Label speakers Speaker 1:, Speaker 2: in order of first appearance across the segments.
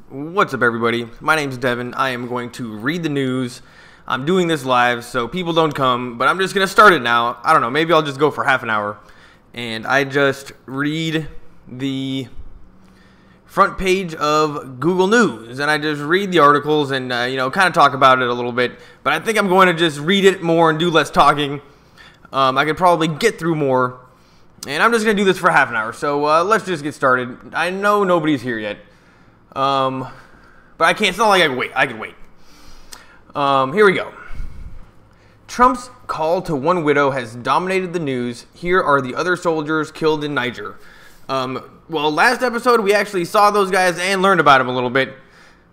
Speaker 1: What's up, everybody? My name's Devin. I am going to read the news. I'm doing this live, so people don't come, but I'm just going to start it now. I don't know, maybe I'll just go for half an hour. And I just read the front page of Google News, and I just read the articles and, kind of talk about it a little bit. But I think I'm going to just read it more and do less talking. I could probably get through more. And I'm just going to do this for half an hour, so let's just get started. I know nobody's here yet. But I can't, it's not like I can wait. Here we go. Trump's call to one widow has dominated the news. Here are the other soldiers killed in Niger. Well, last episode we actually saw those guys and learned about them a little bit.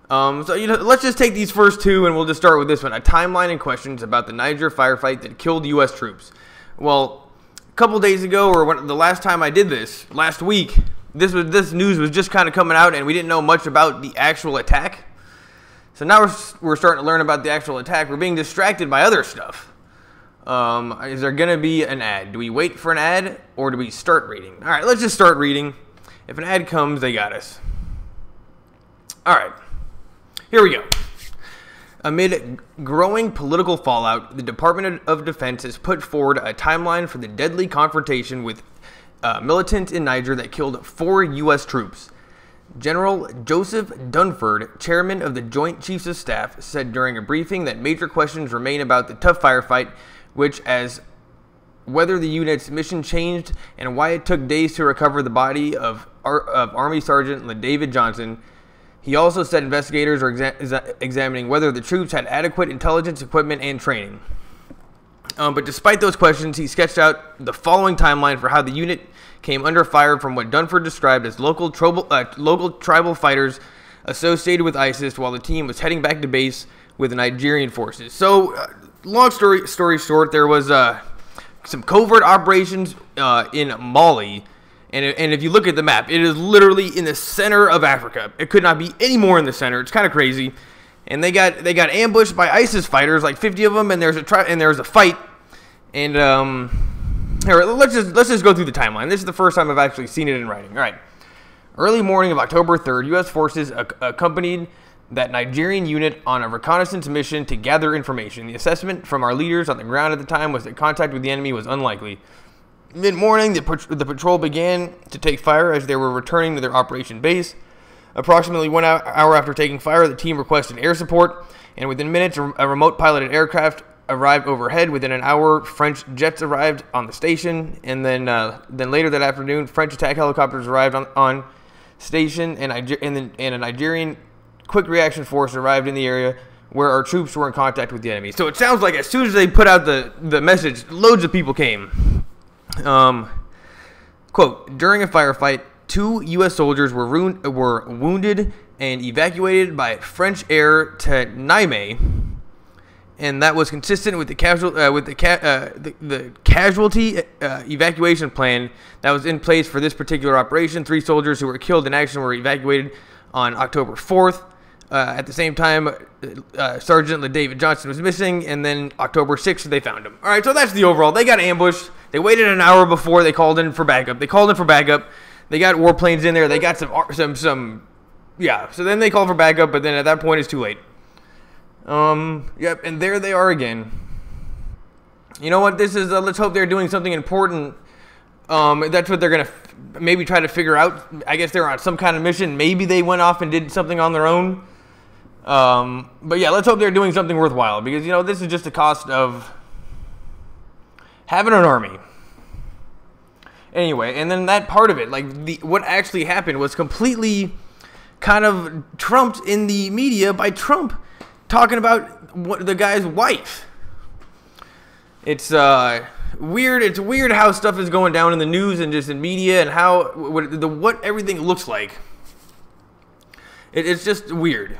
Speaker 1: Let's just take these first two and we'll just start with this one. A timeline and questions about the Niger firefight that killed U.S. troops. Well, a couple days ago, or the last time I did this, last week, this news was just kind of coming out, and we didn't know much about the actual attack. So now we're starting to learn about the actual attack. We're being distracted by other stuff. Is there going to be an ad? Do we wait for an ad, or do we start reading? All right, let's just start reading. If an ad comes, they got us. All right, here we go. Amid growing political fallout, the Department of Defense has put forward a timeline for the deadly confrontation with militants in Niger that killed 4 U.S. troops. General Joseph Dunford, chairman of the Joint Chiefs of Staff, said during a briefing that major questions remain about the tough firefight, which as whether the unit's mission changed and why it took days to recover the body of Army Sergeant David Johnson. He also said investigators are examining whether the troops had adequate intelligence equipment and training. But despite those questions, he sketched out the following timeline for how the unit came under fire from what Dunford described as local tribal fighters associated with ISIS while the team was heading back to base with the Nigerian forces. So, long story short, there was some covert operations in Mali. And if you look at the map, it is literally in the center of Africa. It could not be any more in the center. It's kind of crazy. And they got ambushed by ISIS fighters, like 50 of them, and there's a fight. And here, let's just go through the timeline. This is the first time I've actually seen it in writing. All right. Early morning of October 3rd, U.S. forces accompanied that Nigerian unit on a reconnaissance mission to gather information. The assessment from our leaders on the ground at the time was that contact with the enemy was unlikely. Mid-morning, the patrol began to take fire as they were returning to their operation base. Approximately 1 hour after taking fire, the team requested air support, and within minutes, a remote piloted aircraft arrived overhead. Within an hour, French jets arrived on the station, and then later that afternoon, French attack helicopters arrived on station, and a Nigerian quick reaction force arrived in the area where our troops were in contact with the enemy. So it sounds like as soon as they put out the message, loads of people came. Quote, during a firefight, 2 U.S. soldiers were wounded and evacuated by French air to Niamey, and that was consistent with the casualty evacuation plan that was in place for this particular operation. 3 soldiers who were killed in action were evacuated on October 4th. At the same time, Sergeant David Johnson was missing, and then October 6th, they found him. All right, so that's the overall. They got ambushed. They waited an hour before they called in for backup. They got warplanes in there. They got yeah. So then they called for backup, but then at that point, it's too late. Yep, and there they are again. You know what? This is, let's hope they're doing something important. That's what they're going to maybe try to figure out. I guess they're on some kind of mission. Maybe they went off and did something on their own. But yeah, let's hope they're doing something worthwhile, because, this is just the cost of having an army. Anyway, and then that part of it, what actually happened was completely kind of trumped in the media by Trump talking about the guy's wife. It's weird. It's weird how stuff is going down in the news and just in media, and how what everything looks like. It's just weird.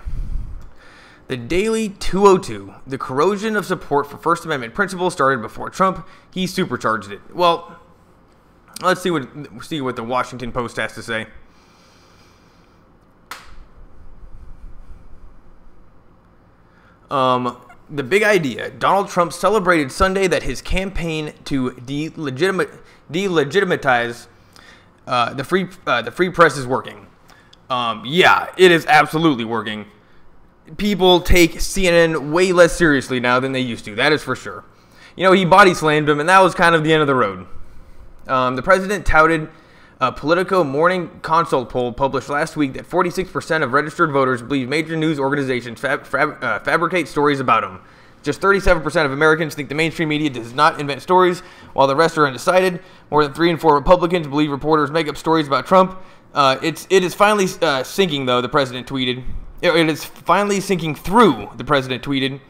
Speaker 1: The Daily 202, the corrosion of support for First Amendment principles started before Trump. He supercharged it. Well, let's see what the Washington Post has to say. The big idea. Donald Trump celebrated Sunday that his campaign to delegitimize the free press is working. Yeah, it is absolutely working. People take CNN way less seriously now than they used to. That is for sure. You know, he body slammed him, and that was kind of the end of the road. The president touted a Politico morning consult poll published last week that 46% of registered voters believe major news organizations fabricate stories about him. Just 37% of Americans think the mainstream media does not invent stories, while the rest are undecided. More than 3 in 4 Republicans believe reporters make up stories about Trump. It is finally sinking, though, the president tweeted. It is finally sinking through, the president tweeted.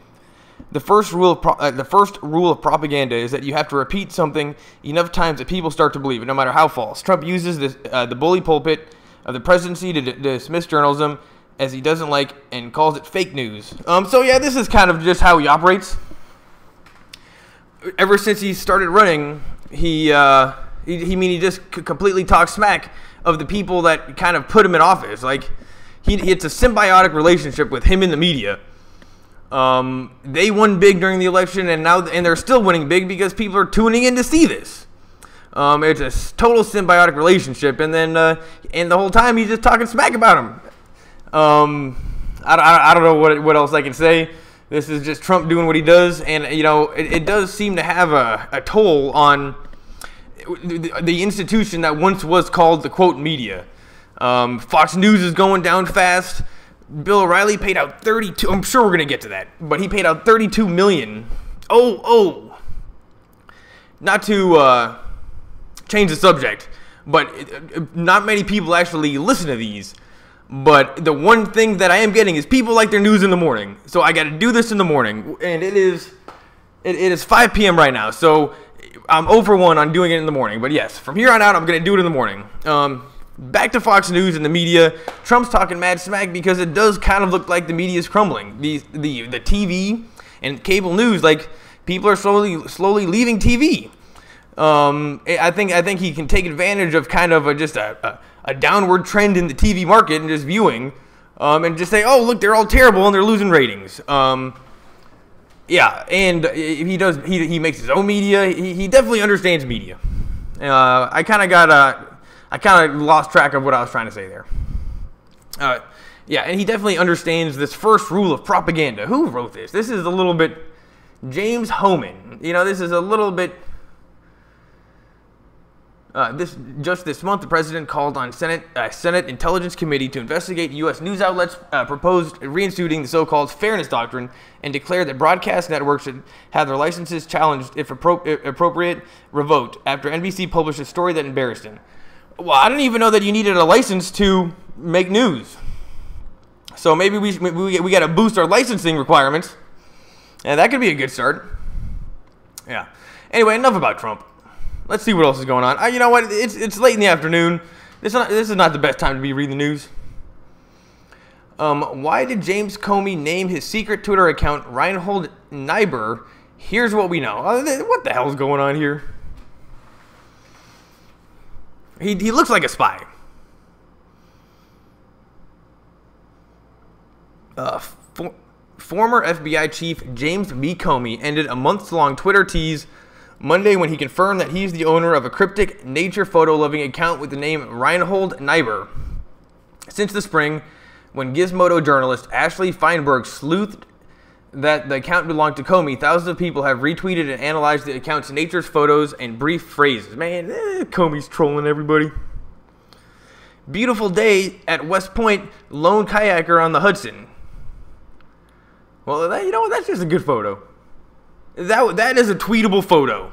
Speaker 1: The first rule of propaganda is that you have to repeat something enough times that people start to believe it, no matter how false. Trump uses the bully pulpit of the presidency to dismiss journalism as he doesn't like and calls it fake news. So yeah, this is kind of just how he operates. Ever since he started running, he just completely talks smack of the people that kind of put him in office. Like it's a symbiotic relationship with him and the media. They won big during the election, and they're still winning big because people are tuning in to see this. It's a total symbiotic relationship, and then and the whole time he's just talking smack about him. I don't know what else I can say. This is just Trump doing what he does, and you know it does seem to have a toll on the institution that once was called the quote media. Fox News is going down fast. Bill O'Reilly paid out 32. I'm sure we're gonna get to that, but he paid out 32 million. Not to change the subject, but not many people actually listen to these. But the one thing that I am getting is people like their news in the morning. So I got to do this in the morning, and it is 5 p.m. right now. So I'm 0 for 1 on doing it in the morning. But yes, from here on out, I'm gonna do it in the morning. Back to Fox News and the media. Trump's talking mad smack because it does kind of look like the media is crumbling. The TV and cable news, like people are slowly leaving TV. I think he can take advantage of kind of just a downward trend in the TV market and just viewing, and just say, oh look, they're all terrible and they're losing ratings. Yeah, and he makes his own media. He definitely understands media. I kind of lost track of what I was trying to say there. Yeah, and he definitely understands this first rule of propaganda. Who wrote this? This is a little bit James Hohmann. You know, this is a little bit. This month, the president called on Senate Intelligence Committee to investigate U.S. news outlets' proposed reinstituting the so-called fairness doctrine, and declared that broadcast networks should have their licenses challenged, if appropriate, revoked, after NBC published a story that embarrassed him. Well, I didn't even know that you needed a license to make news. So maybe we got to boost our licensing requirements, and that could be a good start. Yeah. Anyway, enough about Trump. Let's see what else is going on. You know what? It's late in the afternoon. This is not the best time to be reading the news. Why did James Comey name his secret Twitter account Reinhold Niebuhr? Here's what we know. What the hell is going on here? He looks like a spy. Former FBI chief James B. Comey ended a months-long Twitter tease Monday when he confirmed that he's the owner of a cryptic nature photo-loving account with the name Reinhold Niebuhr. Since the spring, when Gizmodo journalist Ashley Feinberg sleuthed that the account belonged to Comey, thousands of people have retweeted and analyzed the account's nature's photos and brief phrases. Man, Comey's trolling everybody. Beautiful day at West Point, lone kayaker on the Hudson. Well, you know what? That's just a good photo. That is a tweetable photo.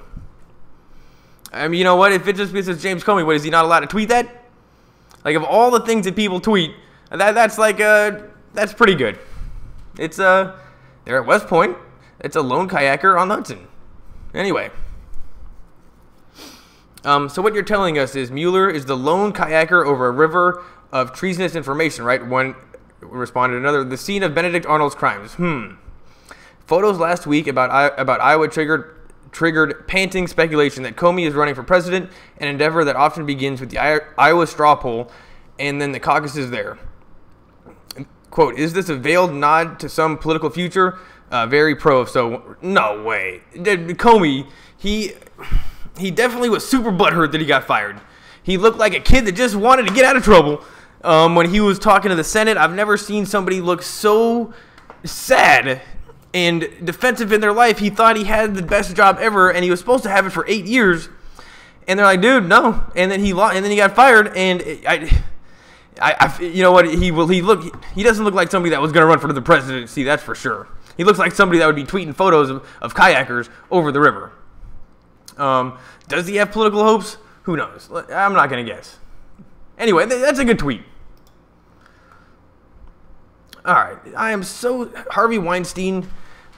Speaker 1: I mean, you know what? If it just says James Comey, what, is he not allowed to tweet that? Like, of all the things that people tweet, that's pretty good. It's they're at West Point. It's a lone kayaker on the Hudson. Anyway. So what you're telling us is Mueller is the lone kayaker over a river of treasonous information, right? One responded, another, the scene of Benedict Arnold's crimes. Photos last week about Iowa triggered panting speculation that Comey is running for president, an endeavor that often begins with the Iowa straw poll and then the caucuses there. Quote, is this a veiled nod to some political future? Very pro, so no way. Comey, he definitely was super butthurt that he got fired. He looked like a kid that just wanted to get out of trouble. when he was talking to the Senate. I've never seen somebody look so sad and defensive in their life. He thought he had the best job ever, and he was supposed to have it for 8 years. And they're like, dude, no. And then he got fired. And you know what? He doesn't look like somebody that was going to run for the presidency. That's for sure. He looks like somebody that would be tweeting photos of kayakers over the river. Does he have political hopes? Who knows? I'm not going to guess. Anyway, that's a good tweet. All right. Harvey Weinstein,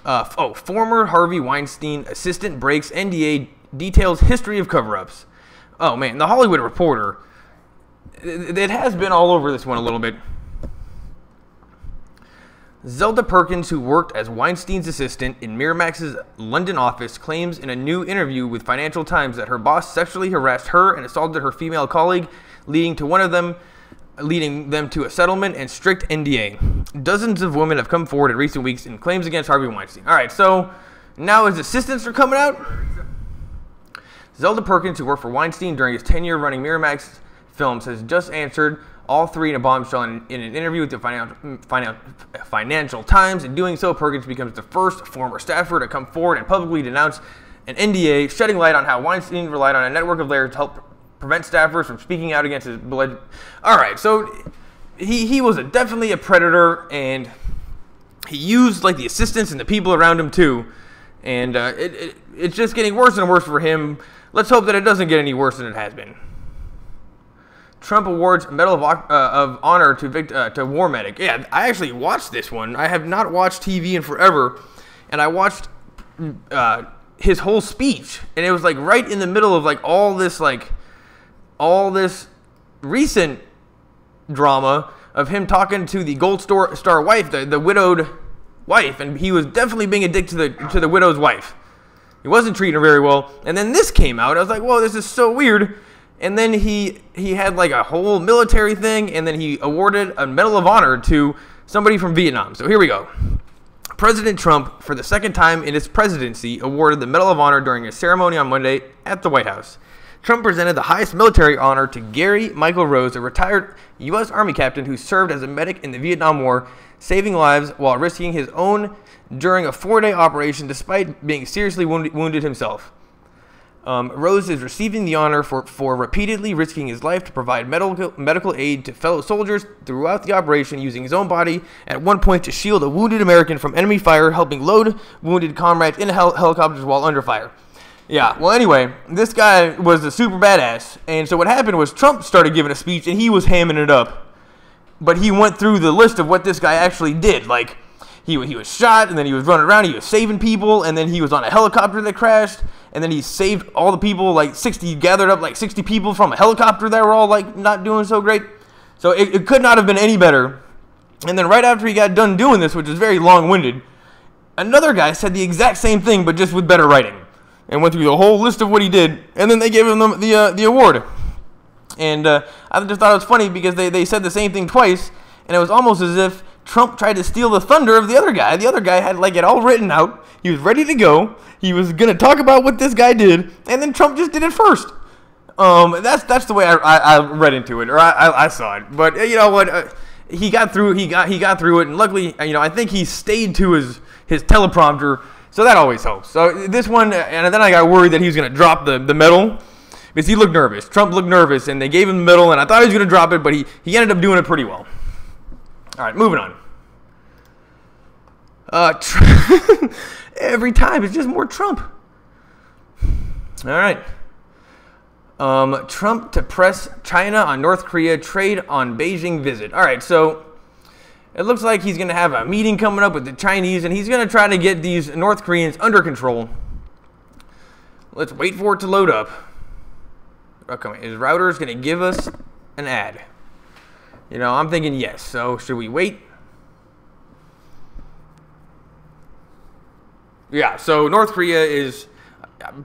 Speaker 1: former Harvey Weinstein assistant breaks NDA, details history of cover-ups. Oh, man. The Hollywood Reporter, it has been all over this one a little bit. Zelda Perkins, who worked as Weinstein's assistant in Miramax's London office, claims in a new interview with Financial Times that her boss sexually harassed her and assaulted her female colleague, leading them to a settlement and strict NDA. Dozens of women have come forward in recent weeks in claims against Harvey Weinstein. All right, so now his assistants are coming out. Zelda Perkins, who worked for Weinstein during his tenure running Miramax Films, has just answered all three in a bombshell in an interview with the Financial Times. In doing so, Perkins becomes the first former staffer to come forward and publicly denounce an NDA, shedding light on how Weinstein relied on a network of layers to help prevent staffers from speaking out against his alleged... All right, so he was definitely a predator, and he used like the assistants and the people around him too, and it's just getting worse and worse for him. Let's hope that it doesn't get any worse than it has been. Trump awards Medal of Honor to War Medic. Yeah, I actually watched this one. I have not watched TV in forever, and I watched his whole speech, and it was like right in the middle of like all this recent drama of him talking to the Gold Star wife, the widowed wife, and he was definitely being a dick to the widow's wife. He wasn't treating her very well, and then this came out. I was like, whoa, this is so weird. And then he had like a whole military thing, and then he awarded a Medal of Honor to somebody from Vietnam. So here we go. President Trump, for the second time in his presidency, awarded the Medal of Honor during a ceremony on Monday at the White House. Trump presented the highest military honor to Gary Michael Rose, a retired U.S. Army captain who served as a medic in the Vietnam War, saving lives while risking his own during a 4-day operation despite being seriously wounded himself. Rose is receiving the honor for repeatedly risking his life to provide medical aid to fellow soldiers throughout the operation, using his own body at one point to shield a wounded American from enemy fire, helping load wounded comrades in helicopters while under fire. Yeah, well, anyway, this guy was a super badass, and so what happened was Trump started giving a speech, and he was hamming it up. But he went through the list of what this guy actually did. Like, he was shot, and then he was running around, he was saving people, and then he was on a helicopter that crashed, and then he saved all the people, like he gathered up like 60 people from a helicopter that were all like not doing so great. So it could not have been any better. And then right after he got done doing this, which is very long-winded, another guy said the exact same thing, but just with better writing, and went through the whole list of what he did, and then they gave him the award. And I just thought it was funny because they said the same thing twice, and it was almost as if Trump tried to steal the thunder of the other guy. The other guy had like it all written out. He was ready to go. He was going to talk about what this guy did, and then Trump just did it first. That's the way I read into it, or I saw it. But you know what? He got through. He got through it, and luckily, I think he stayed to his teleprompter, so that always helps. So this one, and then I got worried that he was going to drop the medal because he looked nervous. Trump looked nervous, and they gave him the medal, and I thought he was going to drop it, but he ended up doing it pretty well. All right, moving on. Every time it's just more Trump. All right. Trump to press China on North Korea trade on Beijing visit. All right, so it looks like he's going to have a meeting coming up with the Chinese, and he's going to try to get these North Koreans under control. Let's wait for it to load up. Okay, his router is going to give us an ad. I'm thinking yes. So should we wait? Yeah, so North Korea is,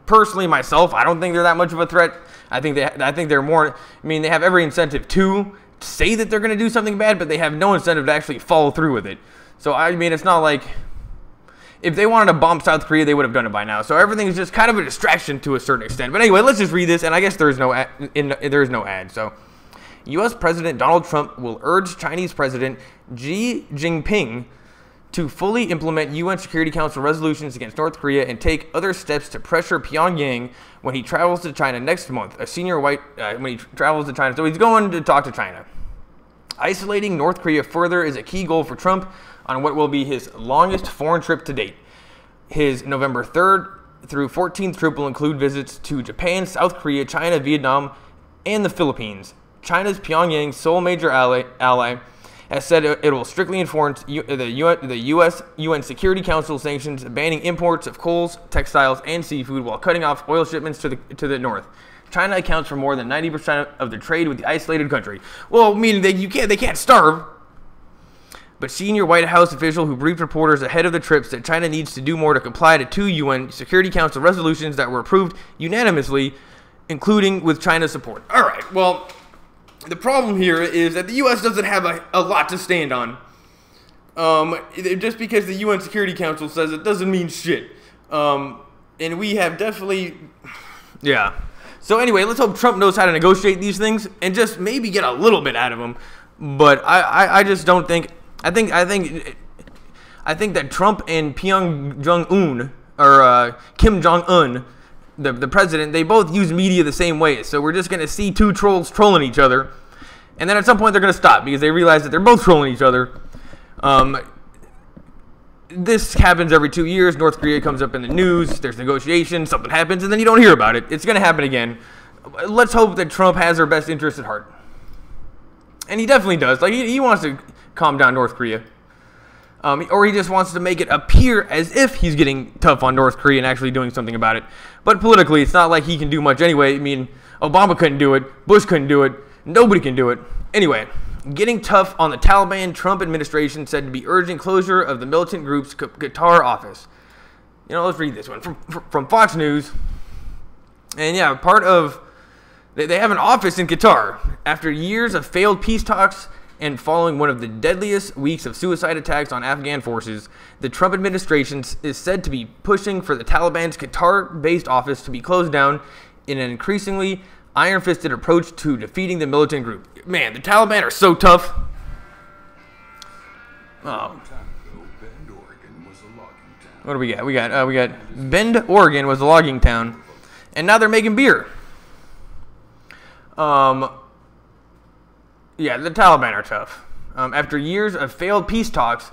Speaker 1: personally myself, I don't think they're that much of a threat. I think they're more, they have every incentive to say that they're going to do something bad, but they have no incentive to actually follow through with it. So, it's not like, if they wanted to bomb South Korea, they would have done it by now. So everything is just kind of a distraction to a certain extent. But anyway, let's just read this, and I guess there is no ad. So, U.S. President Donald Trump will urge Chinese President Xi Jinping to fully implement UN Security Council resolutions against North Korea and take other steps to pressure Pyongyang when he travels to China next month. A senior when he travels to China, so he's going to talk to China. Isolating North Korea further is a key goal for Trump on what will be his longest foreign trip to date. His November 3rd through 14th trip will include visits to Japan, South Korea, China, Vietnam, and the Philippines. China's Pyongyang's sole major ally has said it will strictly enforce the U.S. UN Security Council sanctions, banning imports of coals, textiles, and seafood while cutting off oil shipments to the north. China accounts for more than 90% of the trade with the isolated country. Well, meaning they can't starve. But senior White House official who briefed reporters ahead of the trip said China needs to do more to comply to 2 UN Security Council resolutions that were approved unanimously, including with China's support. All right, well, the problem here is that the U.S. doesn't have a lot to stand on. Just because the UN Security Council says it doesn't mean shit. And we have definitely... Yeah. So anyway, let's hope Trump knows how to negotiate these things and just maybe get a little bit out of them. But I just don't think... I think that Trump and Kim Jong-un, the president, they both use media the same way. So we're just going to see 2 trolls trolling each other. And then at some point they're going to stop because they realize that they're both trolling each other. This happens every 2 years. North Korea comes up in the news. There's negotiations. Something happens, and then you don't hear about it. It's going to happen again. Let's hope that Trump has our best interest at heart. And he definitely does. Like, he wants to calm down North Korea. Or he just wants to make it appear as if he's getting tough on North Korea and actually doing something about it. But politically, it's not like he can do much anyway. I mean, Obama couldn't do it. Bush couldn't do it. Nobody can do it. Anyway, getting tough on the Taliban, Trump administration said to be urging closure of the militant group's Qatar office. You know, let's read this one from Fox News. And yeah, they have an office in Qatar. After years of failed peace talks and following one of the deadliest weeks of suicide attacks on Afghan forces, the Trump administration is said to be pushing for the Taliban's Qatar-based office to be closed down in an increasingly iron-fisted approach to defeating the militant group. Man, the Taliban are so tough. Oh. What do we got? We got Bend, Oregon was a logging town, and now they're making beer. Yeah, the Taliban are tough. After years of failed peace talks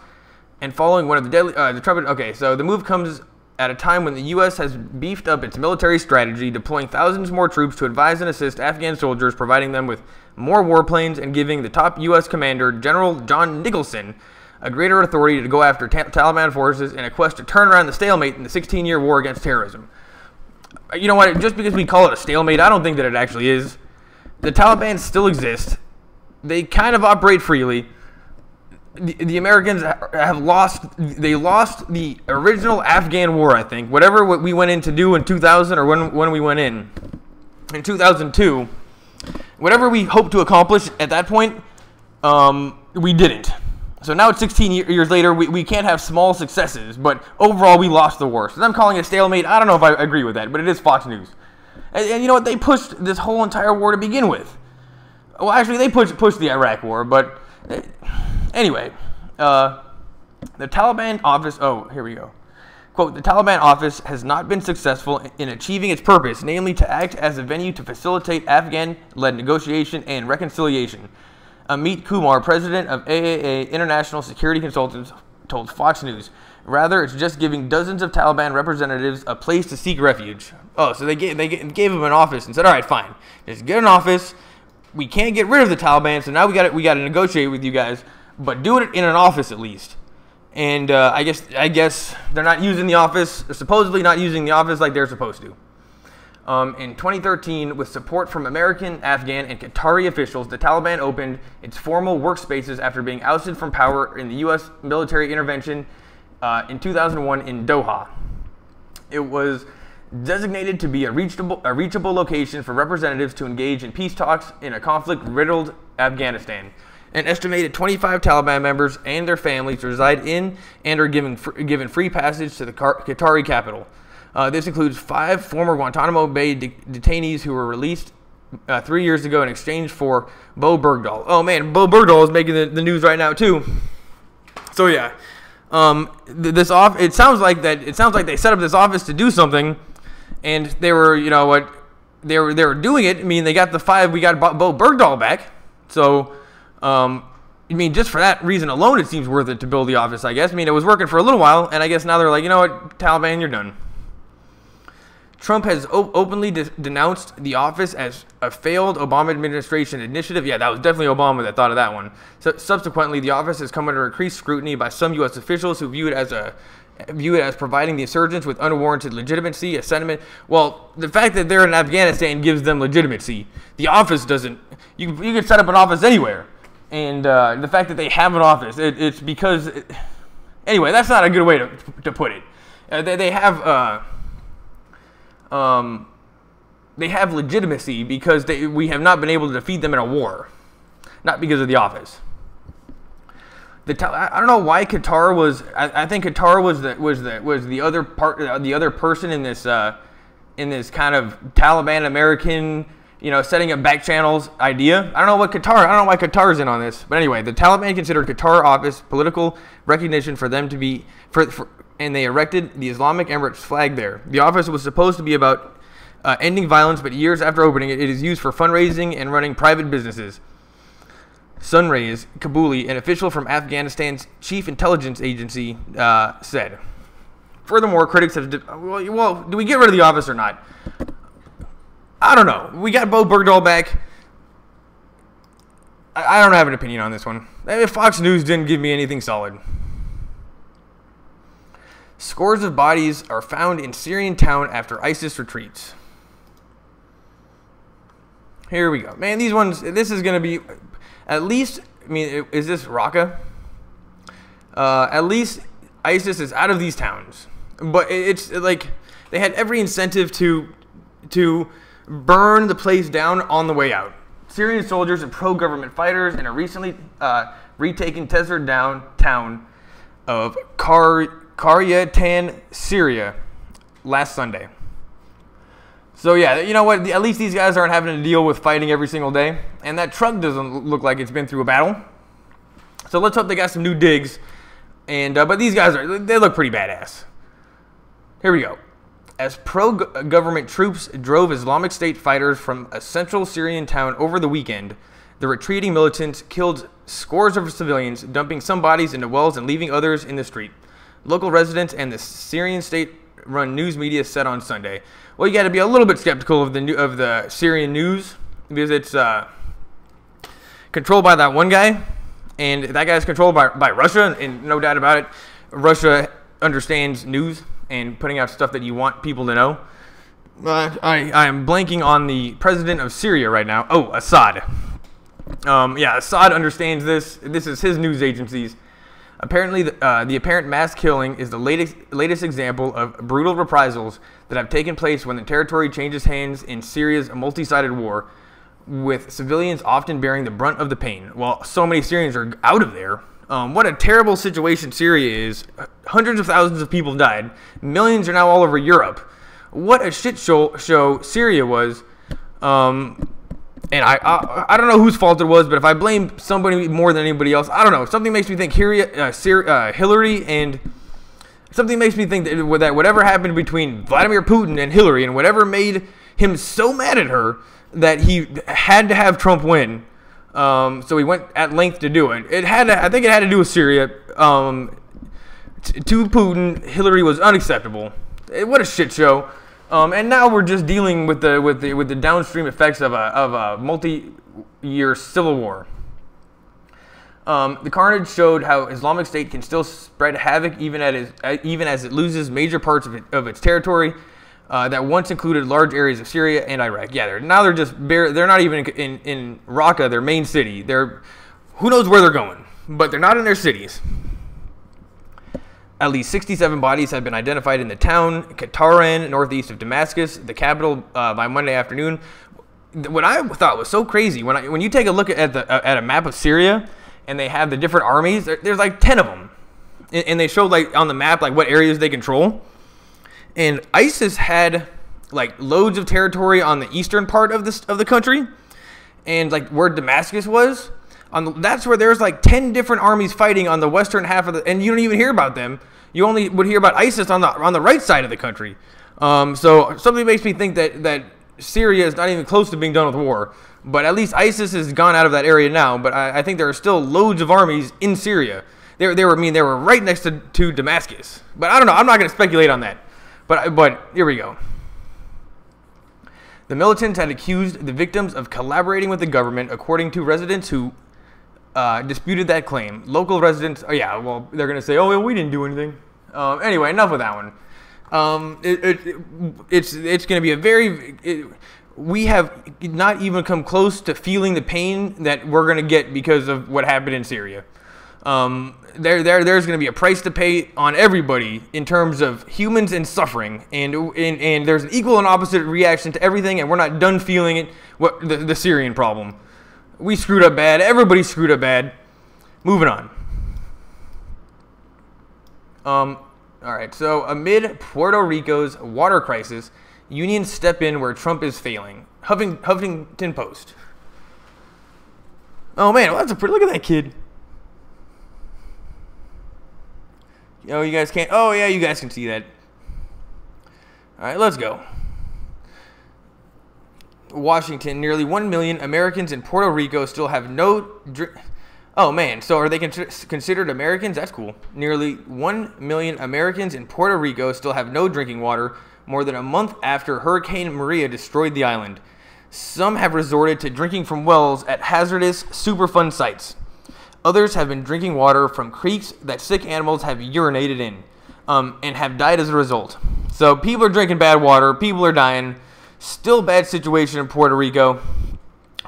Speaker 1: and following one of the deadly, okay, so the move comes at a time when the U.S. has beefed up its military strategy, deploying thousands more troops to advise and assist Afghan soldiers, providing them with more warplanes and giving the top U.S. commander, General John Nicholson, a greater authority to go after Taliban forces in a quest to turn around the stalemate in the 16-year war against terrorism. You know what? Just because we call it a stalemate, I don't think that it actually is. The Taliban still exist. They kind of operate freely. The Americans have lost. They lost the original Afghan war, I think. Whatever we went in to do in 2000 or when we went in 2002, whatever we hoped to accomplish at that point, we didn't. So now it's 16 years later. We can't have small successes, but overall we lost the war. So I'm calling it a stalemate. I don't know if I agree with that, but it is Fox News. And you know what? They pushed this whole entire war to begin with. Well, actually, they pushed the Iraq war, but anyway, the Taliban office, here we go. Quote, the Taliban office has not been successful in achieving its purpose, namely to act as a venue to facilitate Afghan-led negotiation and reconciliation. Amit Kumar, president of AAA International Security Consultants, told Fox News. Rather, it's just giving dozens of Taliban representatives a place to seek refuge. Oh, so they gave them an office and said, all right, fine, just get an office. We can't get rid of the Taliban, so now we got to negotiate with you guys, but do it in an office at least. And I guess they're not using the office. They're supposedly not using the office like they're supposed to. In 2013, with support from American, Afghan, and Qatari officials, the Taliban opened its formal workspaces after being ousted from power in the U.S. military intervention in 2001 in Doha. It was designated to be a reachable location for representatives to engage in peace talks in a conflict-riddled Afghanistan. An estimated 25 Taliban members and their families reside in and are given free passage to the Qatari capital. This includes 5 former Guantanamo Bay detainees who were released 3 years ago in exchange for Bo Bergdahl. Oh man, Bo Bergdahl is making the news right now too. So yeah, it sounds like they set up this office to do something, and they were, they were doing it. I mean, they got we got Bo Bergdahl back. So, I mean, just for that reason alone, it seems worth it to build the office, I guess. I mean, it was working for a little while, and I guess now they're like, you know what, Taliban, you're done. Trump has openly denounced the office as a failed Obama administration initiative. Yeah, that was definitely Obama that thought of that one. So, subsequently, the office has come under increased scrutiny by some U.S. officials who view it as providing the insurgents with unwarranted legitimacy, a sentiment. Well, the fact that they're in Afghanistan gives them legitimacy. The office doesn't. You can set up an office anywhere. And the fact that they have an office, it's because... anyway, that's not a good way to put it. They have legitimacy because we have not been able to defeat them in a war, not because of the office. I don't know why Qatar was. I think Qatar was the other person in this kind of Taliban American, setting up back channels idea. I don't know why Qatar's in on this. But anyway, the Taliban considered Qatar office political recognition for them to be and they erected the Islamic Emirates flag there. The office was supposed to be about ending violence, but years after opening it, it is used for fundraising and running private businesses. Sunrays Kabuli, an official from Afghanistan's chief intelligence agency, said. Furthermore, critics have... Well, do we get rid of the office or not? I don't know. We got Bo Bergdahl back. I don't have an opinion on this one. Fox News didn't give me anything solid. Scores of bodies are found in Syrian town after ISIS retreats. Here we go. Man, these ones... This is going to be... At least... I mean, is this Raqqa? At least ISIS is out of these towns. But it's like... They had every incentive to burn the place down on the way out. Syrian soldiers and pro-government fighters in a recently retaken desert town of Qaryatan, Syria, last Sunday. So yeah, you know what? At least these guys aren't having to deal with fighting every single day. And that truck doesn't look like it's been through a battle. So let's hope they got some new digs. And but these guys they look pretty badass. Here we go. As pro-government troops drove Islamic State fighters from a central Syrian town over the weekend, the retreating militants killed scores of civilians, dumping some bodies into wells and leaving others in the street. Local residents and the Syrian state-run news media said on Sunday. Well, you got to be a little bit skeptical of the Syrian news because it's controlled by that one guy, and that guy's controlled by Russia, and no doubt about it, Russia understands news and putting out stuff that you want people to know. I am blanking on the president of Syria right now. Oh, Assad. Yeah, Assad understands this. This is his news agencies. Apparently, the apparent mass killing is the latest example of brutal reprisals that have taken place when the territory changes hands in Syria's multi-sided war, with civilians often bearing the brunt of the pain. While so many Syrians are out of there, what a terrible situation Syria is. Hundreds of thousands of people died. Millions are now all over Europe. What a shit show Syria was. And I don't know whose fault it was, but if I blame somebody more than anybody else, I don't know. Something makes me think Hillary, and something makes me think that whatever happened between Vladimir Putin and Hillary, and whatever made him so mad at her that he had to have Trump win. So he went at length to do it. I think it had to do with Syria. To Putin, Hillary was unacceptable. What a shit show. And now we're just dealing with the downstream effects of a multi-year civil war. The carnage showed how Islamic State can still spread havoc even as it loses major parts of its territory that once included large areas of Syria and Iraq. Yeah, they're not even in Raqqa, their main city. Who knows where they're going, but they're not in their cities. At least 67 bodies have been identified in the town, Qaryatan, northeast of Damascus, the capital, by Monday afternoon. What I thought was so crazy, when you take a look at a map of Syria, and they have the different armies, there's like 10 of them. And they showed like on the map like what areas they control. And ISIS had like loads of territory on the eastern part of the country, and like where Damascus was. That's where there's like 10 different armies fighting on the western half of and you don't even hear about them. You only would hear about ISIS on the right side of the country. So something makes me think that Syria is not even close to being done with war. But at least ISIS has gone out of that area now. But I think there are still loads of armies in Syria. They were right next to Damascus. But I don't know. I'm not going to speculate on that. But here we go. The militants had accused the victims of collaborating with the government, according to residents who disputed that claim. Local residents, they're going to say, oh, well, we didn't do anything. Anyway, enough of that one. It's going to be we have not even come close to feeling the pain that we're going to get because of what happened in Syria. There's going to be a price to pay on everybody in terms of humans and suffering, and there's an equal and opposite reaction to everything, and we're not done feeling it. The Syrian problem, we screwed up bad. Everybody screwed up bad. Moving on. All right. So amid Puerto Rico's water crisis, unions step in where Trump is failing. Huffington Post. Oh man, well, look at that kid. Oh, you guys can't. Oh yeah, you guys can see that. All right, let's go. Washington, nearly 1 million Americans in Puerto Rico still have no Oh man, so are they considered Americans? That's cool. Nearly 1 million Americans in Puerto Rico still have no drinking water more than a month after Hurricane Maria destroyed the island. Some have resorted to drinking from wells at hazardous Superfund sites. Others have been drinking water from creeks that sick animals have urinated in, and have died as a result. So people are drinking bad water, people are dying. Still bad situation in Puerto Rico.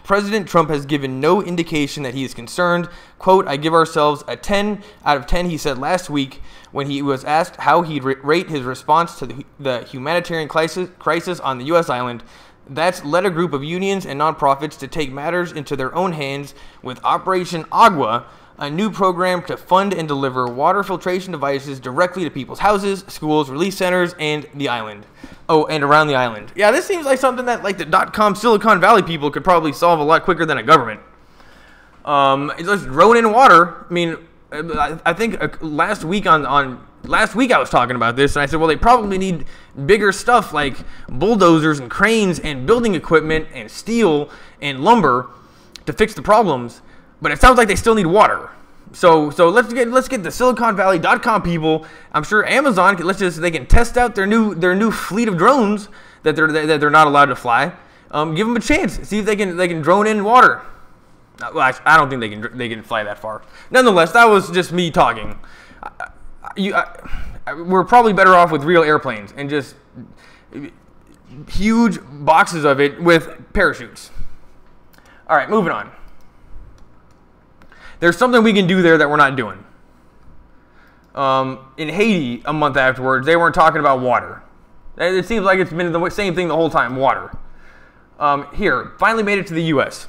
Speaker 1: President Trump has given no indication that he is concerned. Quote, I give ourselves a 10 out of 10, he said last week when he was asked how he'd rate his response to the humanitarian crisis on the U.S. island. That's led a group of unions and nonprofits to take matters into their own hands with Operation Agua, a new program to fund and deliver water filtration devices directly to people's houses, schools, relief centers, and the island. Oh, and around the island. Yeah, this seems like something that like the .com Silicon Valley people could probably solve a lot quicker than a government. Just throw in water. I mean, I think last week I was talking about this, and I said, well, they probably need bigger stuff like bulldozers and cranes and building equipment and steel and lumber to fix the problems. But it sounds like they still need water. So let's get the SiliconValley.com people. I'm sure Amazon they can test out their new fleet of drones that they're not allowed to fly. Give them a chance. See if they can drone in water. Well, I don't think they can fly that far. Nonetheless, that was just me talking. We're probably better off with real airplanes and just huge boxes of it with parachutes. All right, moving on. There's something we can do there that we're not doing. In Haiti, a month afterwards, they weren't talking about water. It seems like it's been the same thing the whole time, water. Here, finally made it to the U.S.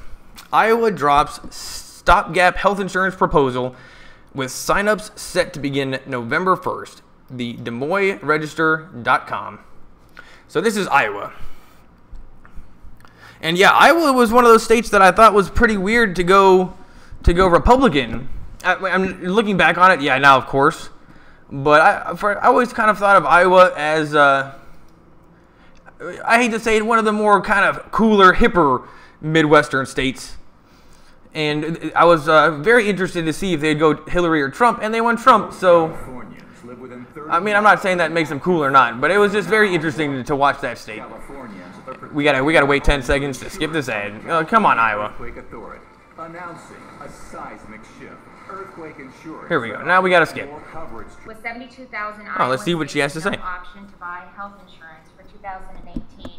Speaker 1: Iowa drops stopgap health insurance proposal with signups set to begin November 1st. The Des Moines Register.com. So this is Iowa. And yeah, Iowa was one of those states that I thought was pretty weird to go Republican. I'm looking back on it, yeah, now of course. But I always kind of thought of Iowa as, I hate to say it, one of the more kind of cooler, hipper Midwestern states. And I was very interested to see if they'd go Hillary or Trump, and they went Trump, so... I mean, I'm not saying that makes them cool or not, but it was just very interesting to watch that state. We gotta wait 10 seconds to skip this ad. Come on, Iowa.
Speaker 2: Announcing a seismic shift. Earthquake insurance.
Speaker 1: Here we go. Now we gotta skip.
Speaker 3: With 72,000
Speaker 1: let's see what she has to say.
Speaker 3: Option to buy health insurance for 2018.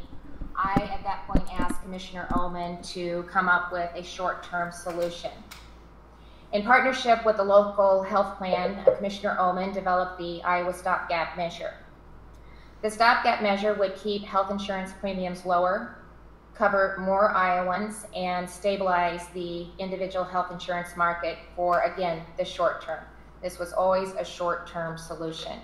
Speaker 3: I at that point asked Commissioner Ullman to come up with a short-term solution. In partnership with the local health plan, Commissioner Ullman developed the Iowa Stopgap Measure. The stopgap measure would keep health insurance premiums lower, cover more Iowans, and stabilize the individual health insurance market for, again, the short term. This was always a short-term solution.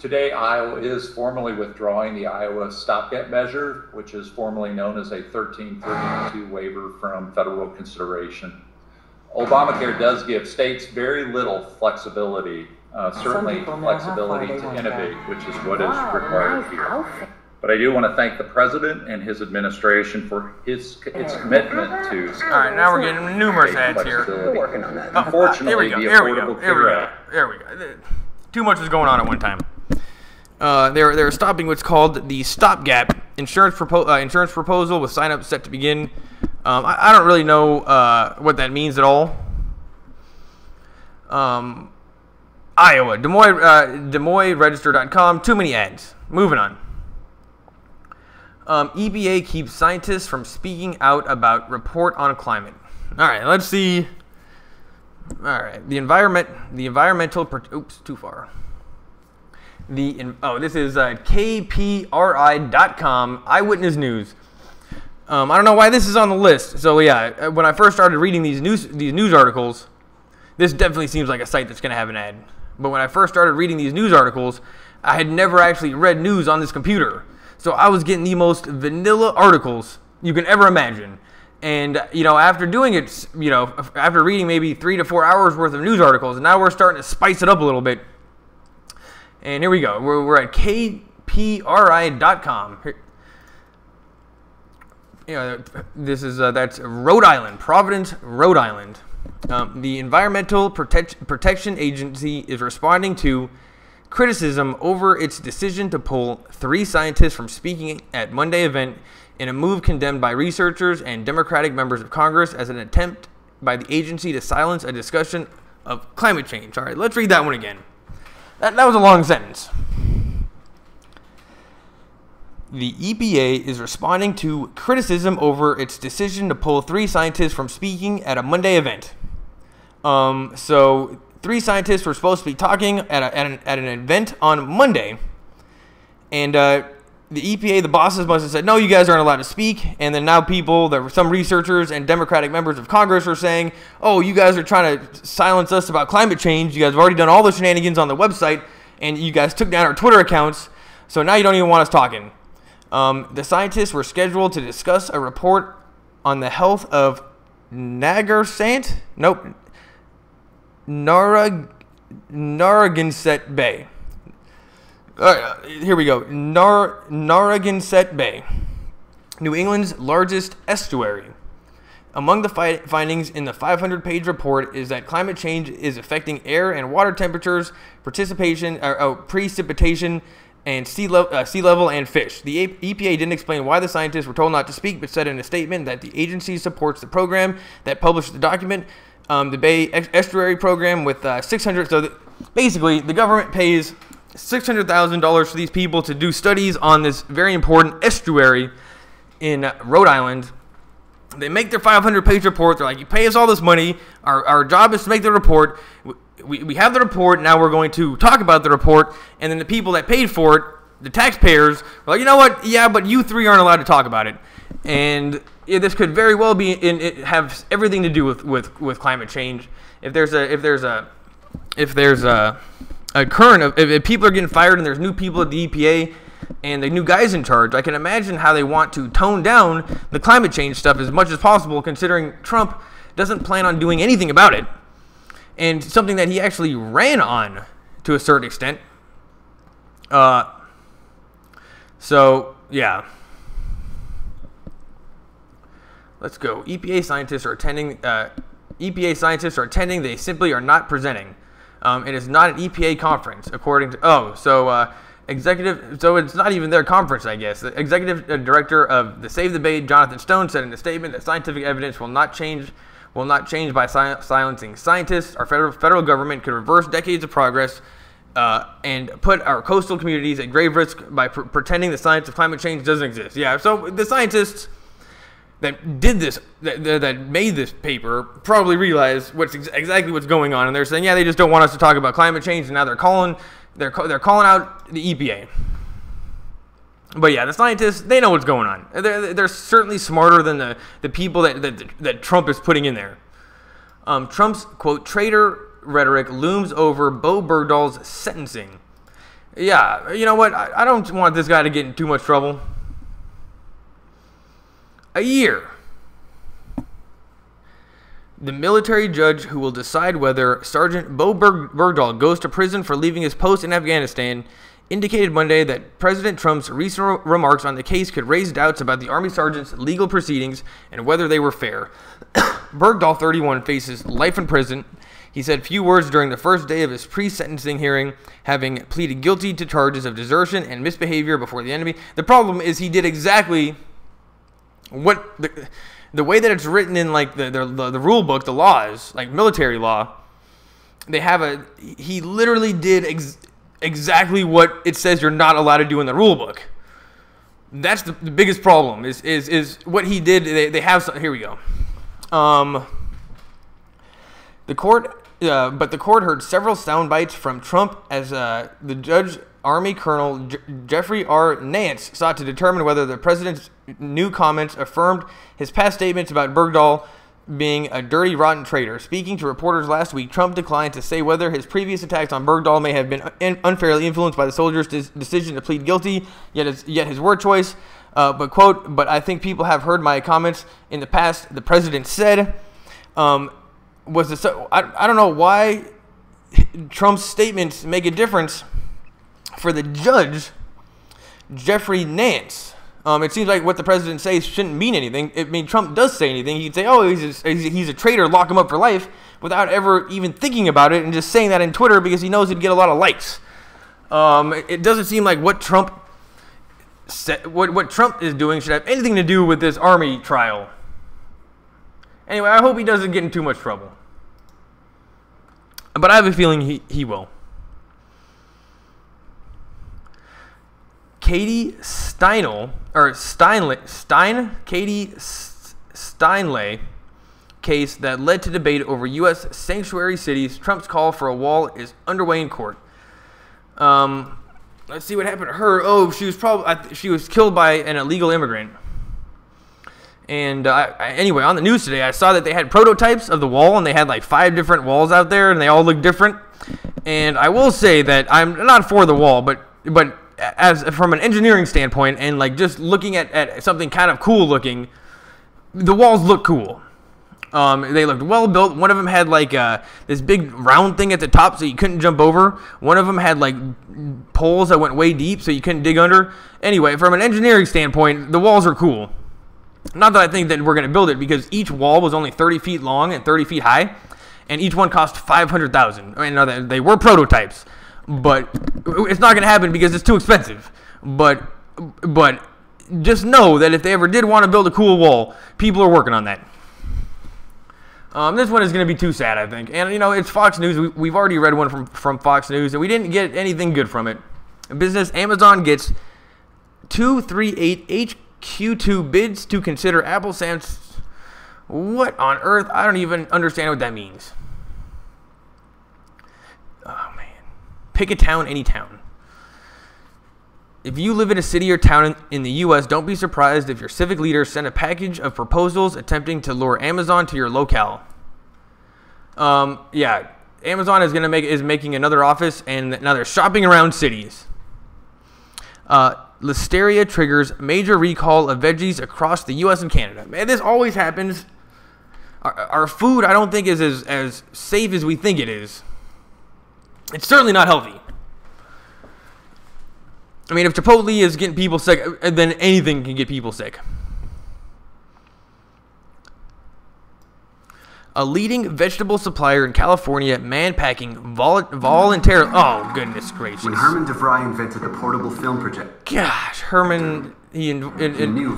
Speaker 4: Today, Iowa is formally withdrawing the Iowa stopgap measure, which is formally known as a 1332 waiver from federal consideration. Obamacare does give states very little flexibility, certainly flexibility to innovate, which is what is required here. But I do want to thank the president and his administration for its commitment to.
Speaker 1: All right, now we're getting numerous ads here.
Speaker 4: We're working on that. Unfortunately, the Affordable Care Act.
Speaker 1: There we go. Too much is going on at one time. They're stopping what's called the stopgap insurance proposal with sign-up set to begin. I don't really know what that means at all. Iowa, Des Moines Register.com. Too many ads. Moving on. EPA keeps scientists from speaking out about report on climate. All right, let's see. All right, the environmental. Oops, too far. This is KPRI.com, Eyewitness News. I don't know why this is on the list. So yeah, when I first started reading these news articles, this definitely seems like a site that's going to have an ad. But when I first started reading these news articles, I had never actually read news on this computer. So I was getting the most vanilla articles you can ever imagine. And, after doing it, after reading maybe 3 to 4 hours worth of news articles, and now we're starting to spice it up a little bit. And here we go. We're at KPRI.com. This is that's Rhode Island, Providence, Rhode Island. The Environmental Protection Agency is responding to criticism over its decision to pull 3 scientists from speaking at Monday event in a move condemned by researchers and Democratic members of Congress as an attempt by the agency to silence a discussion of climate change. All right, let's read that one again. That was a long sentence. The EPA is responding to criticism over its decision to pull 3 scientists from speaking at a Monday event. So 3 scientists were supposed to be talking at an event on Monday, and the EPA, the bosses must have said, no, you guys aren't allowed to speak. And then now some researchers and Democratic members of Congress are saying, oh, you guys are trying to silence us about climate change. You guys have already done all the shenanigans on the website, and you guys took down our Twitter accounts, so now you don't even want us talking. The scientists were scheduled to discuss a report on the health of Narragansett Bay. Here we go. Narragansett Bay, New England's largest estuary. Among the findings in the 500-page report is that climate change is affecting air and water temperatures, precipitation, and sea level and fish. The EPA didn't explain why the scientists were told not to speak, but said in a statement that the agency supports the program that published the document, the Bay Estuary Program, with 600. So basically, the government pays $600,000 for these people to do studies on this very important estuary in Rhode Island. They make their 500-page report. They're like, you pay us all this money. Our job is to make the report. We have the report. Now we're going to talk about the report. And then the people that paid for it, the taxpayers, were like, you know what? Yeah, but you 3 aren't allowed to talk about it. And this could very well be have everything to do with climate change. If people are getting fired and there's new people at the EPA and the new guys in charge, I can imagine how they want to tone down the climate change stuff as much as possible, considering Trump doesn't plan on doing anything about it, and something that he actually ran on to a certain extent. So yeah, let's go. EPA scientists are attending. They simply are not presenting. It is not an EPA conference, according to so it's not even their conference, I guess. The executive director of the Save the Bay, Jonathan Stone, said in a statement that scientific evidence will not change by silencing scientists. Our federal government could reverse decades of progress and put our coastal communities at grave risk by pretending the science of climate change doesn't exist. Yeah, so the scientists that did this, that made this paper, probably realize exactly what's going on, and they're saying, yeah, they just don't want us to talk about climate change, and now they're calling out the EPA. But yeah, the scientists, they know what's going on. They're certainly smarter than the people that Trump is putting in there. Trump's, quote, traitor rhetoric looms over Bo Bergdahl's sentencing. Yeah, you know what? I don't want this guy to get in too much trouble. A year. The military judge who will decide whether Sergeant Bo Bergdahl goes to prison for leaving his post in Afghanistan indicated Monday that President Trump's recent remarks on the case could raise doubts about the Army sergeant's legal proceedings and whether they were fair. Bergdahl, 31, faces life in prison. He said few words during the first day of his pre-sentencing hearing, having pleaded guilty to charges of desertion and misbehavior before the enemy. The problem is he did exactly what the way that it's written in like the rule book, the laws, like military law. He literally did exactly what it says you're not allowed to do in the rule book. That's the biggest problem is what he did. They have some, here we go. The court heard several sound bites from Trump as the judge, Army Colonel Jeffrey R. Nance, sought to determine whether the president's new comments affirmed his past statements about Bergdahl being a dirty, rotten traitor. Speaking to reporters last week, Trump declined to say whether his previous attacks on Bergdahl may have been unfairly influenced by the soldier's decision to plead guilty, yet his word choice. But I think people have heard my comments in the past, the president said. I don't know why Trump's statements make a difference for the judge, Jeffrey Nance. It seems like what the president says shouldn't mean anything. I mean, Trump does say anything. He'd say, oh, he's a traitor, lock him up for life, without ever even thinking about it and just saying that in Twitter because he knows he'd get a lot of likes. It doesn't seem like what Trump is doing should have anything to do with this Army trial. Anyway, I hope he doesn't get in too much trouble. But I have a feeling he will. Katie Steinle case that led to debate over U.S. sanctuary cities. Trump's call for a wall is underway in court. Let's see what happened to her. Oh, she was killed by an illegal immigrant. And anyway, on the news today, I saw that they had prototypes of the wall, and they had like 5 different walls out there, and they all look different. And I will say that I'm not for the wall, but as from an engineering standpoint, and like just looking at something kind of cool looking, the walls look cool. They looked well built. One of them had like this big round thing at the top so you couldn't jump over. One of them had like poles that went way deep so you couldn't dig under. Anyway, from an engineering standpoint, the walls are cool. Not that I think that we're going to build it, because each wall was only 30 feet long and 30 feet high, and each one cost $500,000. I mean, they were prototypes, but it's not going to happen because it's too expensive. But just know that if they ever did want to build a cool wall, people are working on that. This one is going to be too sad, I think. And, you know, it's Fox News. We've already read one from Fox News, and we didn't get anything good from it. Business, Amazon gets 238 HQ2 bids to consider Apple Samsung. What on earth? I don't even understand what that means. Oh, man. Pick a town, any town. If you live in a city or town in the U.S., don't be surprised if your civic leaders send a package of proposals attempting to lure Amazon to your locale. Yeah, Amazon is making another office, and now they're shopping around cities. Listeria triggers major recall of veggies across the U.S. and Canada. Man, this always happens. Our food, I don't think, is as safe as we think it is. It's certainly not healthy. I mean, if Chipotle is getting people sick, then anything can get people sick. A leading vegetable supplier in California man-packing voluntarily. Oh, goodness gracious.
Speaker 5: When Herman DeVry invented the portable film projector.
Speaker 1: Gosh, Herman, he invented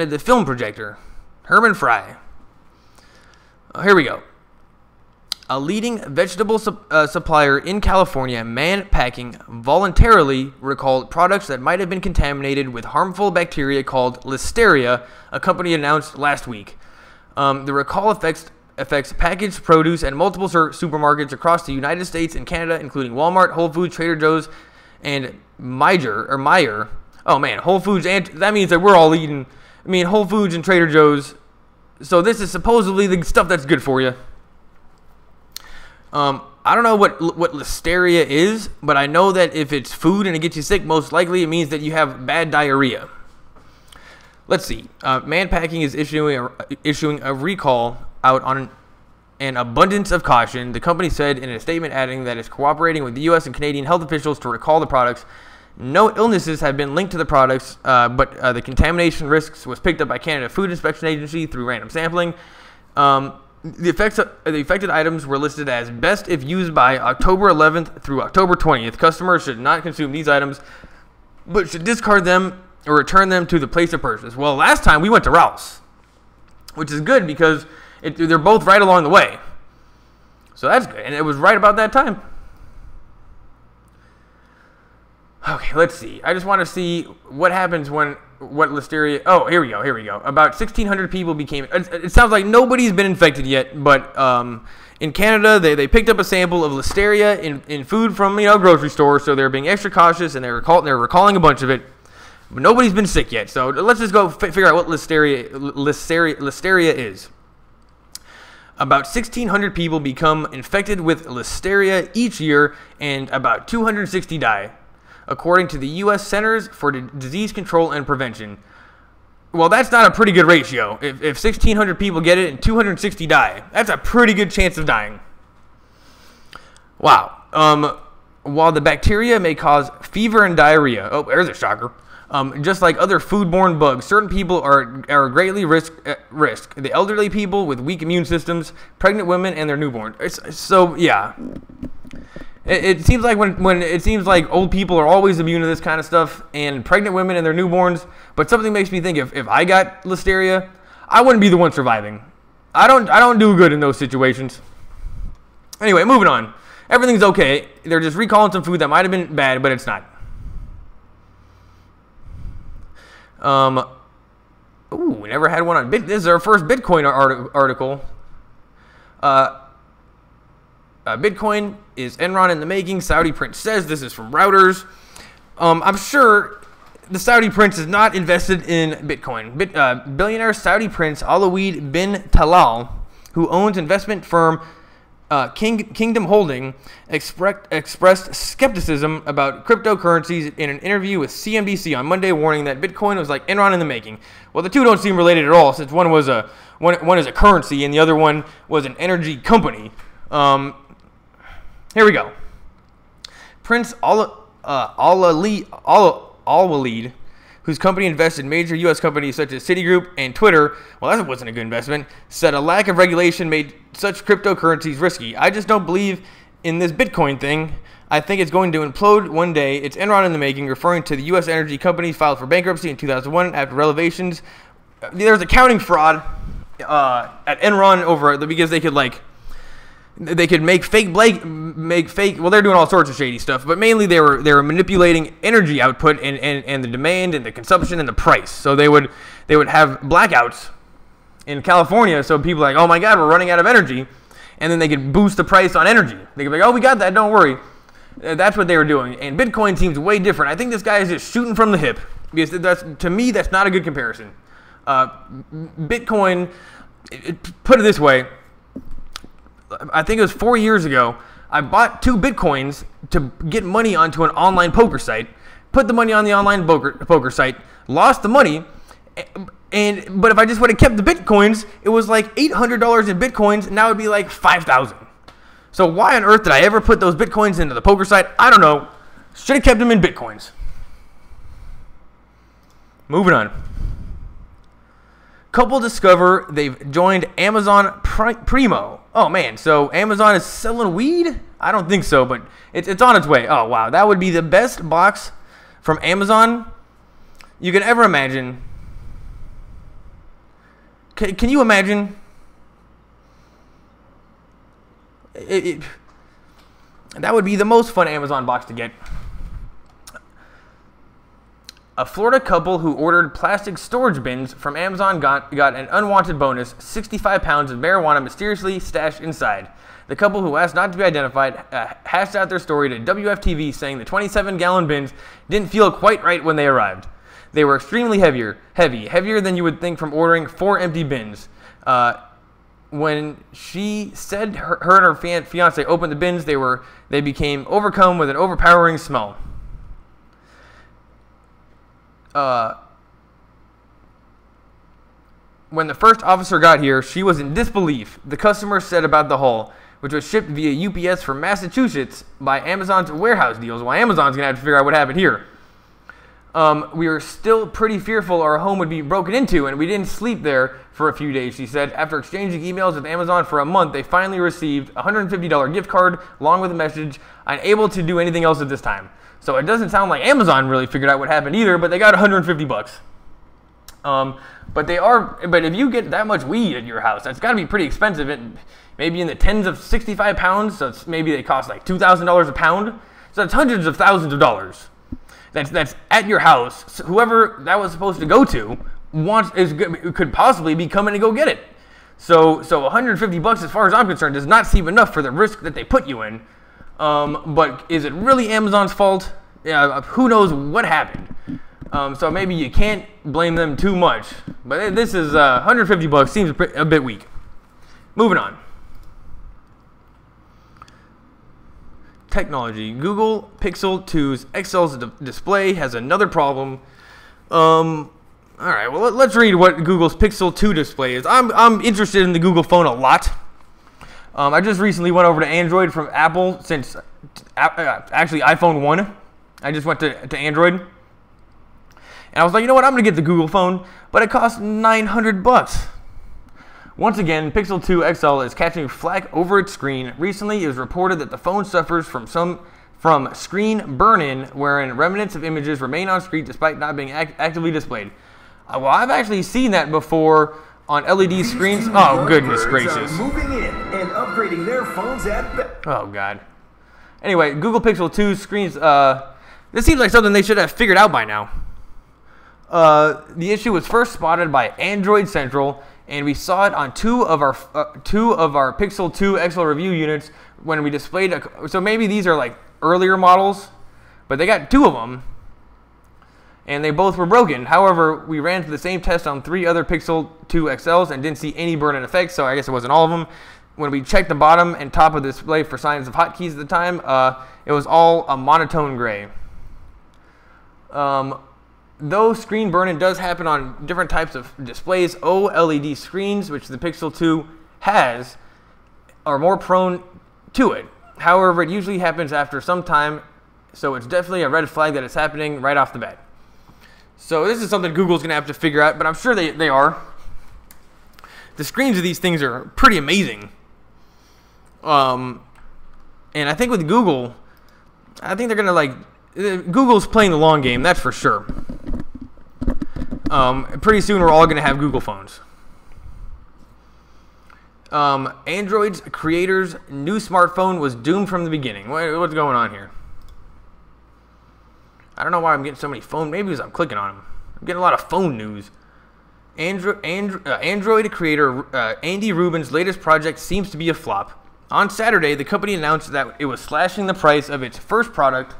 Speaker 1: the film projector. Herman Fry. Here we go. A leading vegetable supplier in California, man-packing, voluntarily recalled products that might have been contaminated with harmful bacteria called Listeria, a company announced last week. The recall affects packaged produce at multiple supermarkets across the United States and Canada, including Walmart, Whole Foods, Trader Joe's, and Meijer. Oh, man, Whole Foods, and that means that we're all eating, Whole Foods and Trader Joe's. So this is supposedly the stuff that's good for you. I I don't know what listeria is, but I know that if it's food and it gets you sick, most likely it means that you have bad diarrhea. Let's see. Mann Packing is issuing a recall out on an abundance of caution. The company said in a statement, adding that it's cooperating with the U.S. and Canadian health officials to recall the products. No illnesses have been linked to the products, but the contamination risks was picked up by Canada Food Inspection Agency through random sampling. The affected items were listed as best if used by October 11th through October 20th. Customers should not consume these items, but should discard them or return them to the place of purchase. Well, last time we went to Ralph's, which is good because they're both right along the way. So that's good, and it was right about that time. Okay, let's see. I just want to see what happens when what listeria. Oh, here we go. About 1,600 people became. It sounds like nobody's been infected yet, but in Canada they picked up a sample of listeria in food from grocery stores, so they're being extra cautious and they're recalling a bunch of it. But nobody's been sick yet, so let's just go figure out what listeria is. About 1,600 people become infected with listeria each year, and about 260 die, according to the U.S. Centers for Disease Control and Prevention. Well, that's not a pretty good ratio. If 1,600 people get it and 260 die, that's a pretty good chance of dying. Wow. While the bacteria may cause fever and diarrhea, oh, there's a shocker. Just like other foodborne bugs, certain people are greatly at risk. The elderly people with weak immune systems, pregnant women, and their newborn. So yeah. It seems like when it seems like old people are always immune to this kind of stuff, and pregnant women and their newborns. But something makes me think if I got listeria, I wouldn't be the one surviving. I don't do good in those situations. Anyway, moving on. Everything's okay. They're just recalling some food that might have been bad, but it's not. We never had one on This is our first Bitcoin article. Bitcoin is Enron in the making. Saudi prince says. This is from Reuters. I'm sure the Saudi prince is not invested in Bitcoin. Billionaire Saudi prince Alawid bin Talal, who owns investment firm Kingdom Holding, expressed skepticism about cryptocurrencies in an interview with CNBC on Monday, warning that Bitcoin was like Enron in the making. Well, the two don't seem related at all, since one is a currency and the other one was an energy company. Here we go. Prince Al-Walid, whose company invested in major U.S. companies such as Citigroup and Twitter, well, that wasn't a good investment, said a lack of regulation made such cryptocurrencies risky. I just don't believe in this Bitcoin thing. I think it's going to implode one day. It's Enron in the making, referring to the U.S. energy company filed for bankruptcy in 2001 after revelations. There's accounting fraud at Enron because they could make fake. Well, they're doing all sorts of shady stuff, but mainly they were manipulating energy output and the demand and the consumption and the price. So they would have blackouts in California, so people are like, oh my God, we're running out of energy, and then they could boost the price on energy. They could be like, oh, we got that, don't worry. That's what they were doing, and Bitcoin seems way different. I think this guy is just shooting from the hip, because to me that's not a good comparison. Bitcoin, put it this way. I think it was 4 years ago, I bought 2 Bitcoins to get money onto an online poker site, put the money on the online poker site, lost the money, but if I just would have kept the Bitcoins, it was like $800 in Bitcoins, and now it would be like $5,000. So why on earth did I ever put those Bitcoins into the poker site? I don't know. Should have kept them in Bitcoins. Moving on. Couple discover they've joined Amazon Primo. Oh man, so Amazon is selling weed? I don't think so, but it's on its way. Oh wow, that would be the best box from Amazon you can ever imagine. Can you imagine? That would be the most fun Amazon box to get. A Florida couple who ordered plastic storage bins from Amazon got an unwanted bonus, 65 pounds of marijuana mysteriously stashed inside. The couple, who asked not to be identified, hashed out their story to WFTV, saying the 27-gallon bins didn't feel quite right when they arrived. They were extremely heavier than you would think from ordering 4 empty bins. when she said her and her fiance opened the bins, they became overcome with an overpowering smell. When the first officer got here, she was in disbelief. The customer said about the haul, which was shipped via UPS from Massachusetts by Amazon's warehouse deals. Well, Amazon's going to have to figure out what happened here. We were still pretty fearful our home would be broken into, and we didn't sleep there for a few days, she said. After exchanging emails with Amazon for a month, they finally received a $150 gift card along with a message, unable to do anything else at this time. So it doesn't sound like Amazon really figured out what happened either, but they got $150. But if you get that much weed at your house, that's got to be pretty expensive. Maybe in the tens of 65 pounds, so maybe they cost like $2,000 a pound. So that's hundreds of thousands of dollars. That's at your house. So whoever that was supposed to go to could possibly be coming to go get it. So $150, as far as I'm concerned, does not seem enough for the risk that they put you in. But is it really Amazon's fault? Yeah, who knows what happened? So maybe you can't blame them too much. But this is $150 seems a bit weak. Moving on. Technology. Google Pixel 2's XL's display has another problem. All right, well, let's read what Google's Pixel 2 display is. I'm interested in the Google phone a lot. I just recently went over to Android from Apple since actually iPhone 1. I just went to Android. And I was like, you know what, I'm going to get the Google phone, but it costs $900. Once again, Pixel 2 XL is catching flack over its screen. Recently, it was reported that the phone suffers from screen burn-in, wherein remnants of images remain on screen despite not being actively displayed. Well, I've actually seen that before on LED screens. Oh, goodness gracious.
Speaker 6: Moving in and upgrading their phones at...
Speaker 1: Oh, God. Anyway, Google Pixel 2 screens, this seems like something they should have figured out by now. The issue was first spotted by Android Central, and we saw it on two of our Pixel 2 XL review units when we displayed. So maybe these are like earlier models, but they got two of them, and they both were broken. However, we ran the same test on 3 other Pixel 2 XLs and didn't see any burn-in effects. So I guess it wasn't all of them. When we checked the bottom and top of the display for signs of hotkeys at the time, it was all a monotone gray. Though screen burn-in does happen on different types of displays, OLED screens, which the Pixel 2 has, are more prone to it. However, it usually happens after some time, so it's definitely a red flag that it's happening right off the bat. So this is something Google's going to have to figure out, but I'm sure they are. The screens of these things are pretty amazing. And I think with Google, I think they're going to Google's playing the long game, that's for sure. Pretty soon we're all going to have Google phones. Android's creator's new smartphone was doomed from the beginning. What's going on here? I don't know why I'm getting so many phone. Maybe because I'm clicking on them. I'm getting a lot of phone news. Android creator Andy Rubin's latest project seems to be a flop. On Saturday, the company announced that it was slashing the price of its first product,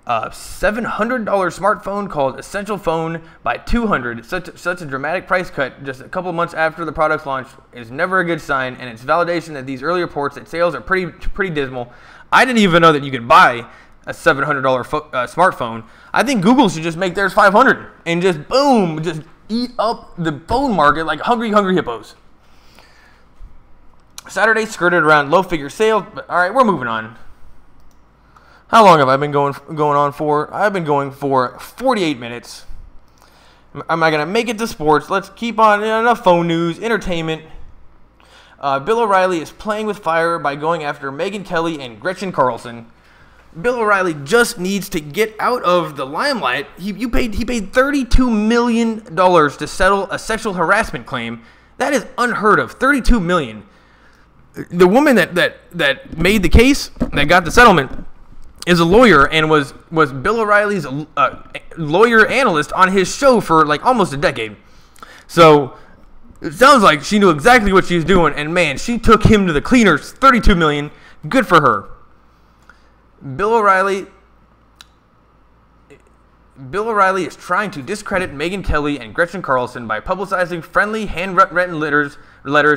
Speaker 1: a $700 smartphone called Essential Phone, by $200. Such a dramatic price cut just a couple months after the product's launch is never a good sign, and it's validation that these early reports that sales are pretty dismal. I didn't even know that you could buy a $700 smartphone. I think Google should just make theirs $500 and just boom, just eat up the phone market like hungry hippos. Saturday skirted around low-figure sales, but all right, we're moving on. How long have I been going on for? I've been going for 48 minutes. Am I going to make it to sports? Let's keep on. Enough phone news, entertainment. Bill O'Reilly is playing with fire by going after Megyn Kelly and Gretchen Carlson. Bill O'Reilly just needs to get out of the limelight. He paid $32 million to settle a sexual harassment claim. That is unheard of. $32 million. The woman that made the case, that got the settlement, is a lawyer and was Bill O'Reilly's lawyer analyst on his show for like almost a decade. So it sounds like she knew exactly what she was doing, and man, she took him to the cleaners. $32 million. Good for her. Bill O'Reilly Bill O'Reilly is trying to discredit Megyn Kelly and Gretchen Carlson by publicizing friendly handwritten letters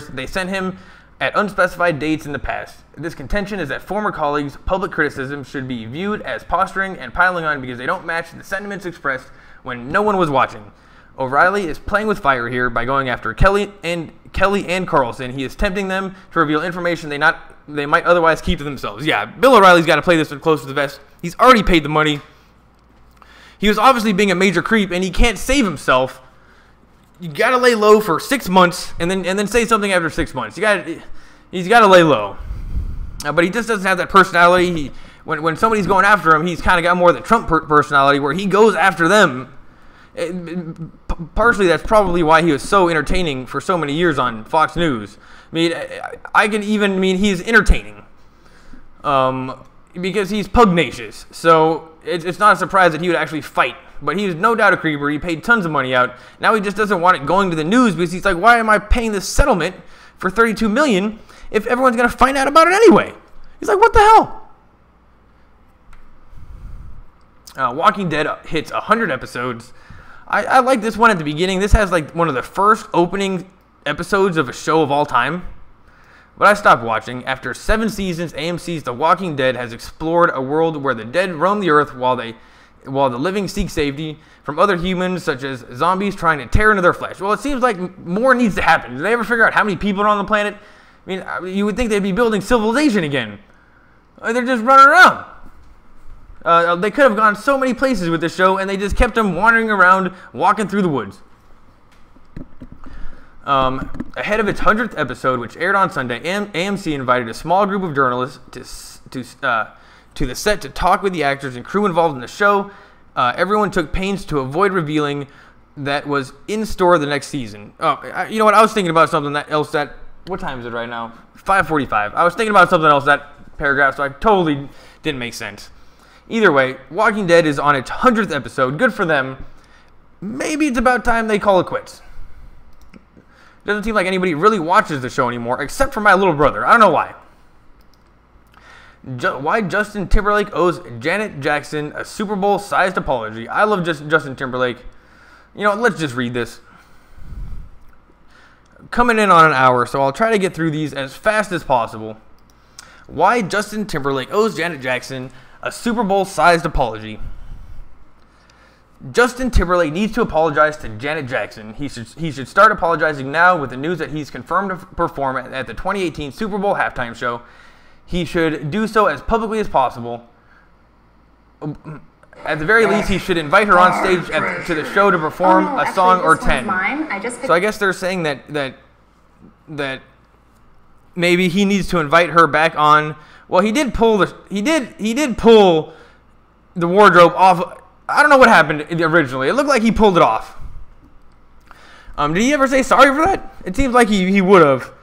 Speaker 1: they sent him at unspecified dates in the past. This contention is that former colleagues' public criticism should be viewed as posturing and piling on because they don't match the sentiments expressed when no one was watching. O'Reilly is playing with fire here by going after Kelly and Carlson. He is tempting them to reveal information they might otherwise keep to themselves. Yeah, Bill O'Reilly's got to play this one close to the vest. He's already paid the money. He was obviously being a major creep, and he can't save himself. You got to lay low for 6 months, and then say something after 6 months. He's got to lay low. But he just doesn't have that personality. When somebody's going after him, he's kind of got more of the Trump personality, where he goes after them. Partially, that's probably why he was so entertaining for so many years on Fox News. I mean, he's entertaining. Because he's pugnacious. So it's not a surprise that he would actually fight. But he was no doubt a creeper. He paid tons of money out. Now he just doesn't want it going to the news because he's like, why am I paying this settlement for $32 million if everyone's going to find out about it anyway? He's like, what the hell? Walking Dead hits 100 episodes. I like this one at the beginning. This has like one of the first opening episodes of a show of all time. But I stopped watching. After 7 seasons, AMC's The Walking Dead has explored a world where the dead roam the earth while the living seek safety from other humans, such as zombies trying to tear into their flesh. Well, it seems like more needs to happen. Did they ever figure out how many people are on the planet? I mean, you would think they'd be building civilization again. They're just running around. They could have gone so many places with this show, and they just kept them wandering around, walking through the woods. Ahead of its 100th episode, which aired on Sunday, AMC invited a small group of journalists to the set to talk with the actors and crew involved in the show. Everyone took pains to avoid revealing that was in store the next season. You know what? I was thinking about something else that... What time is it right now? 5:45. I was thinking about something else that paragraph, so I totally didn't make sense. Either way, Walking Dead is on its 100th episode. Good for them. Maybe it's about time they call it quits. Doesn't seem like anybody really watches the show anymore, except for my little brother. I don't know why. Why Justin Timberlake owes Janet Jackson a Super Bowl-sized apology. I love Justin Timberlake. You know, let's just read this. Coming in on an hour, so I'll try to get through these as fast as possible. Why Justin Timberlake owes Janet Jackson a Super Bowl-sized apology. Justin Timberlake needs to apologize to Janet Jackson. He should start apologizing now with the news that he's confirmed to perform at the 2018 Super Bowl halftime show. He should do so as publicly as possible. At the very least, he should invite her on stage to the show to perform a song or 10. So I guess they're saying that maybe he needs to invite her back on. Well, he did pull the wardrobe off. I don't know what happened originally. It looked like he pulled it off. Did he ever say sorry for that? It seems like he would have.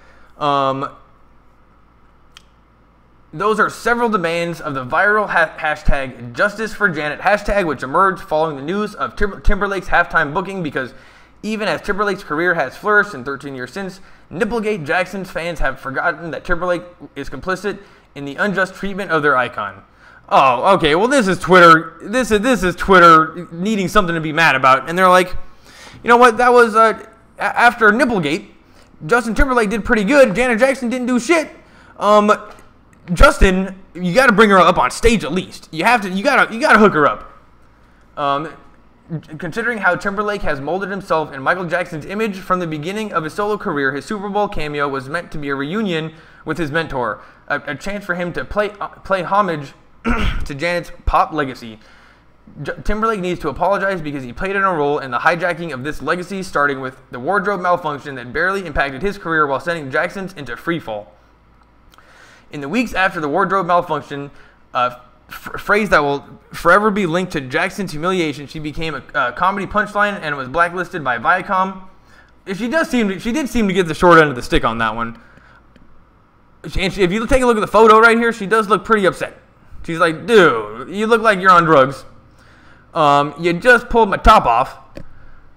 Speaker 1: Those are several demands of the viral hashtag Justice for Janet hashtag, which emerged following the news of Timberlake's halftime booking, because even as Timberlake's career has flourished in 13 years since, Nipplegate Jackson's fans have forgotten that Timberlake is complicit in the unjust treatment of their icon. Oh, okay, well this is Twitter. This is Twitter needing something to be mad about. And they're like, you know what, that was, after Nipplegate, Justin Timberlake did pretty good. Janet Jackson didn't do shit. Justin, you got to bring her up on stage at least. You got to hook her up. Considering how Timberlake has molded himself in Michael Jackson's image from the beginning of his solo career, his Super Bowl cameo was meant to be a reunion with his mentor, a chance for him to pay homage to Janet's pop legacy. Timberlake needs to apologize because he played in a role in the hijacking of this legacy, starting with the wardrobe malfunction that barely impacted his career while sending Jackson's into freefall. In the weeks after the wardrobe malfunction, a phrase that will forever be linked to Jackson's humiliation, she became a comedy punchline and was blacklisted by Viacom. She did seem to get the short end of the stick on that one. And if you take a look at the photo right here, she does look pretty upset. She's like, dude, you look like you're on drugs. You just pulled my top off.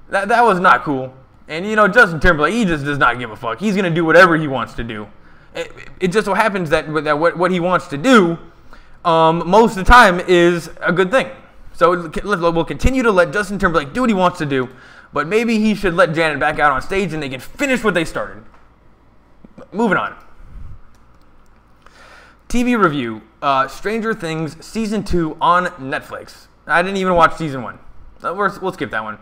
Speaker 1: That was not cool. And you know, Justin Timberlake, he just does not give a fuck. He's gonna do whatever he wants to do. It just so happens that what he wants to do, most of the time, is a good thing. So we'll continue to let Justin Timberlake do what he wants to do, but maybe he should let Janet back out on stage and they can finish what they started. Moving on. TV review, Stranger Things Season 2 on Netflix. I didn't even watch Season 1. We'll skip that one.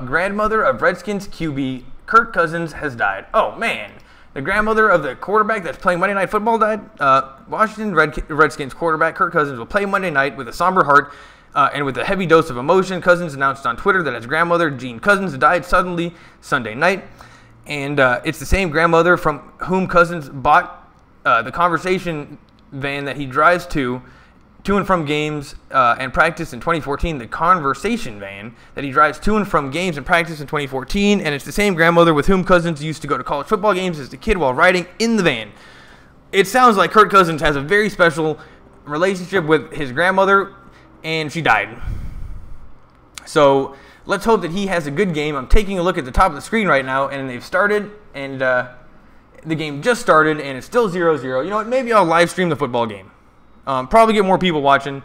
Speaker 1: Grandmother of Redskins QB Kirk Cousins has died. Oh, man. The grandmother of the quarterback that's playing Monday Night Football died. Washington Redskins quarterback Kirk Cousins will play Monday night with a somber heart and with a heavy dose of emotion. Cousins announced on Twitter that his grandmother, Jean Cousins, died suddenly Sunday night. And it's the same grandmother from whom Cousins bought the conversation van that he drives to and from games and practice in 2014, the conversation van that he drives to and from games and practice in 2014, and it's the same grandmother with whom Cousins used to go to college football games as a kid while riding in the van. It sounds like Kirk Cousins has a very special relationship with his grandmother, and she died. So let's hope that he has a good game. I'm taking a look at the top of the screen right now, and they've started, and the game just started, and it's still 0-0. You know what? Maybe I'll live stream the football game. Probably get more people watching.